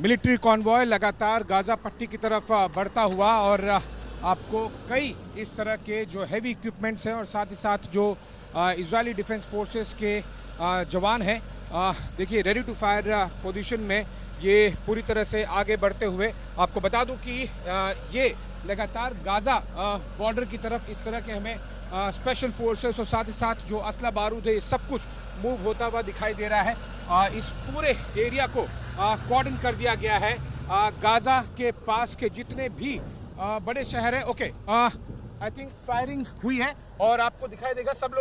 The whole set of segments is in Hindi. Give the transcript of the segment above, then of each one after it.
मिलिट्री कॉन्वॉय लगातार गाजा पट्टी की तरफ बढ़ता हुआ और आपको कई इस तरह के जो हैवी इक्विपमेंट्स हैं और साथ ही साथ जो इजरायली डिफेंस फोर्सेस के जवान हैं, देखिए रेडी टू फायर पोजीशन में ये पूरी तरह से आगे बढ़ते हुए। आपको बता दूं कि ये लगातार गाजा बॉर्डर की तरफ इस तरह के हमें स्पेशल फोर्सेस और साथ ही साथ जो असला बारूद है ये सब कुछ मूव होता हुआ दिखाई दे रहा है। इस पूरे एरिया को कॉर्डन कर दिया गया है। गाजा के पास के जितने भी बड़े शहर है, ओके, आई थिंक फायरिंग हुई है और आपको दिखाई देगा सब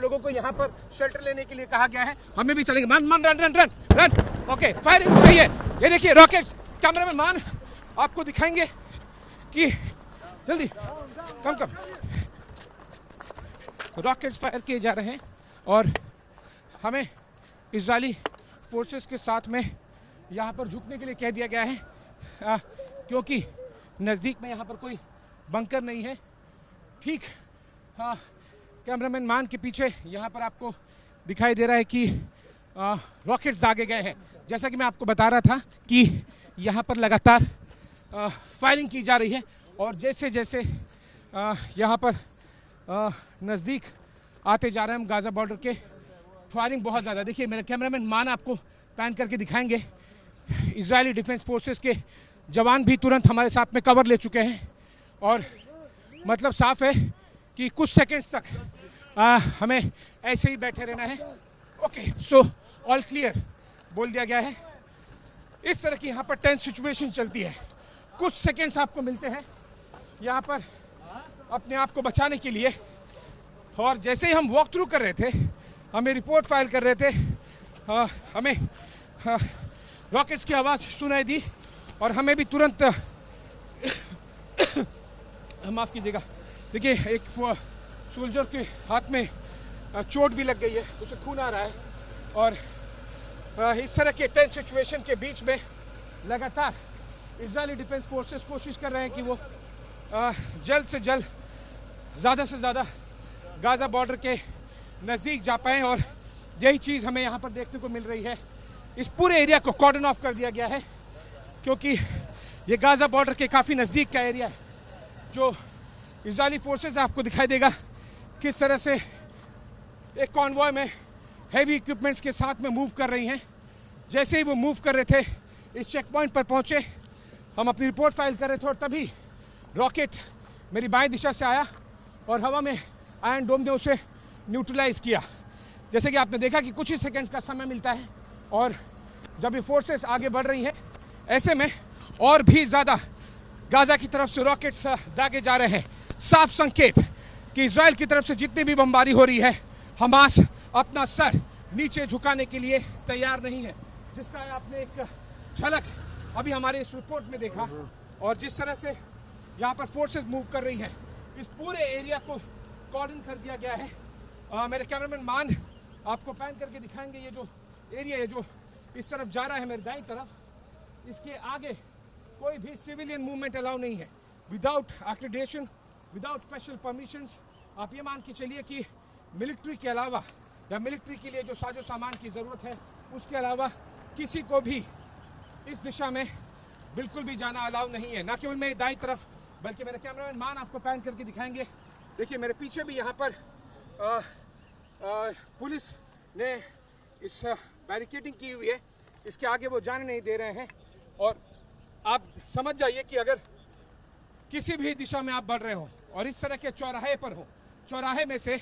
लोगों को यहाँ पर शेल्टर लेने के लिए कहा गया है। हमें भी चलेंगे, मान run run run run. Okay, firing हो रही है, ये देखिए रॉकेट्स। कैमरामैन मान आपको दिखाएंगे कि जल्दी कम रॉकेट्स फायर किए जा रहे हैं और हमें इजरायली फोर्सेस के साथ में यहाँ पर झुकने के लिए कह दिया गया है, क्योंकि नज़दीक में यहाँ पर कोई बंकर नहीं है। ठीक कैमरामैन मान के पीछे यहाँ पर आपको दिखाई दे रहा है कि रॉकेट्स दागे गए हैं। जैसा कि मैं आपको बता रहा था कि यहाँ पर लगातार फायरिंग की जा रही है और जैसे जैसे यहाँ पर नज़दीक आते जा रहे हैं हम गाज़ा बॉर्डर के, फायरिंग बहुत ज़्यादा। देखिए मेरे कैमरामैन मान आपको पैन करके दिखाएंगे। इजरायली डिफेंस फोर्सेस के जवान भी तुरंत हमारे साथ में कवर ले चुके हैं और मतलब साफ है कि कुछ सेकंड्स तक हमें ऐसे ही बैठे रहना है। ओके, सो ऑल क्लियर बोल दिया गया है। इस तरह की यहाँ पर टेंस सिचुएशन चलती है। कुछ सेकंड्स आपको मिलते हैं यहाँ पर अपने आप को बचाने के लिए और जैसे ही हम वॉक थ्रू कर रहे थे, हमें रिपोर्ट फाइल कर रहे थे, हमें रॉकेट्स की आवाज़ सुनाई दी और हमें भी तुरंत माफ़ कीजिएगा, देखिए एक सोल्जर के हाथ में चोट भी लग गई है, उसे खून आ रहा है और इस तरह के टेंस सिचुएशन के बीच में लगातार इजरायली डिफेंस फोर्सेस कोशिश कर रहे हैं कि वो जल्द से जल्द ज़्यादा से ज़्यादा गाज़ा बॉर्डर के नज़दीक जा पाएँ और यही चीज़ हमें यहाँ पर देखने को मिल रही है। इस पूरे एरिया को कॉर्डन ऑफ कर दिया गया है क्योंकि ये गाज़ा बॉर्डर के काफ़ी नज़दीक का एरिया है। जो इजरायली फोर्सेस आपको दिखाई देगा किस तरह से एक कॉन्वॉय में हैवी इक्विपमेंट्स के साथ में मूव कर रही हैं। जैसे ही वो मूव कर रहे थे, इस चेक पॉइंट पर पहुँचे, हम अपनी रिपोर्ट फाइल कर रहे थे और तभी रॉकेट मेरी बाएं दिशा से आया और हवा में आयरन डोम ने उसे न्यूट्रलाइज किया। जैसे कि आपने देखा कि कुछ ही सेकंड्स का समय मिलता है और जब ये फोर्सेस आगे बढ़ रही हैं, ऐसे में और भी ज़्यादा गाज़ा की तरफ से रॉकेट्स दागे जा रहे हैं। साफ संकेत कि इजराइल की तरफ से जितनी भी बमबारी हो रही है, हमास अपना सर नीचे झुकाने के लिए तैयार नहीं है, जिसका आपने एक झलक अभी हमारे इस रिपोर्ट में देखा। और जिस तरह से यहाँ पर फोर्सेस मूव कर रही हैं, इस पूरे एरिया को कॉर्डन कर दिया गया है। मेरे कैमरामैन मान आपको पैन करके दिखाएंगे ये जो एरिया है जो इस तरफ जा रहा है मेरे दाईं तरफ, इसके आगे कोई भी सिविलियन मूवमेंट अलाउ नहीं है। Without accreditation, without special permissions, आप ये मान के चलिए कि मिलिट्री के अलावा या मिलिट्री के लिए जो साजो सामान की ज़रूरत है उसके अलावा किसी को भी इस दिशा में बिल्कुल भी जाना अलाउ नहीं है। ना केवल मेरी दाईं तरफ बल्कि मेरे कैमरामैन मान आपको पैन करके दिखाएंगे। देखिए मेरे पीछे भी यहाँ पर पुलिस ने इस बैरिकेडिंग की हुई है, इसके आगे वो जाने नहीं दे रहे हैं। और आप समझ जाइए कि अगर किसी भी दिशा में आप बढ़ रहे हो और इस तरह के चौराहे पर हो, चौराहे में से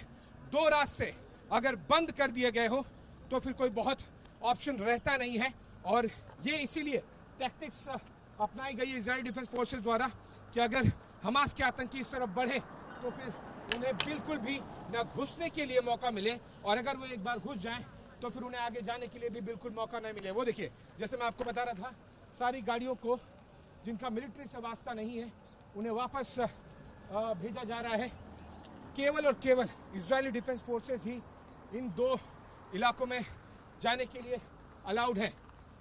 दो रास्ते अगर बंद कर दिए गए हो तो फिर कोई बहुत ऑप्शन रहता नहीं है। और ये इसीलिए टैक्टिक्स अपनाई गई है इजरायली डिफेंस फोर्सेस द्वारा कि अगर हमास के आतंकी इस तरफ बढ़े तो फिर उन्हें बिल्कुल भी ना घुसने के लिए मौका मिले और अगर वो एक बार घुस जाएं तो फिर उन्हें आगे जाने के लिए भी बिल्कुल मौका नहीं मिले। वो देखिए, जैसे मैं आपको बता रहा था, सारी गाड़ियों को जिनका मिलिट्री से वास्ता नहीं है उन्हें वापस भेजा जा रहा है। केवल और केवल इजरायली डिफेंस फोर्सेस ही इन दो इलाकों में जाने के लिए अलाउड है।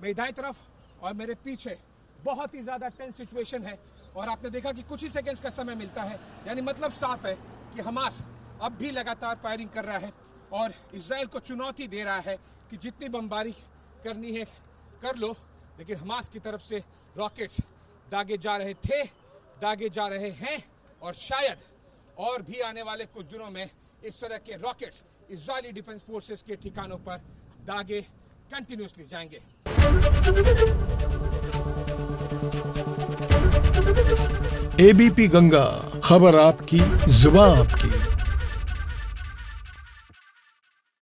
मेरी दाईं तरफ और मेरे पीछे बहुत ही ज़्यादा टेंस सिचुएशन है और आपने देखा कि कुछ ही सेकंड्स का समय मिलता है। यानी मतलब साफ है कि हमास अब भी लगातार फायरिंग कर रहा है और इजराइल को चुनौती दे रहा है कि जितनी बमबारी करनी है कर लो, लेकिन हमास की तरफ से रॉकेट्स दागे जा रहे थे, दागे जा रहे हैं और शायद और भी आने वाले कुछ दिनों में इस तरह के रॉकेट्स इजरायली डिफेंस फोर्सेस के ठिकानों पर दागे कंटिन्यूसली जाएंगे। एबीपी गंगा, खबर आपकी, जुबान आपकी।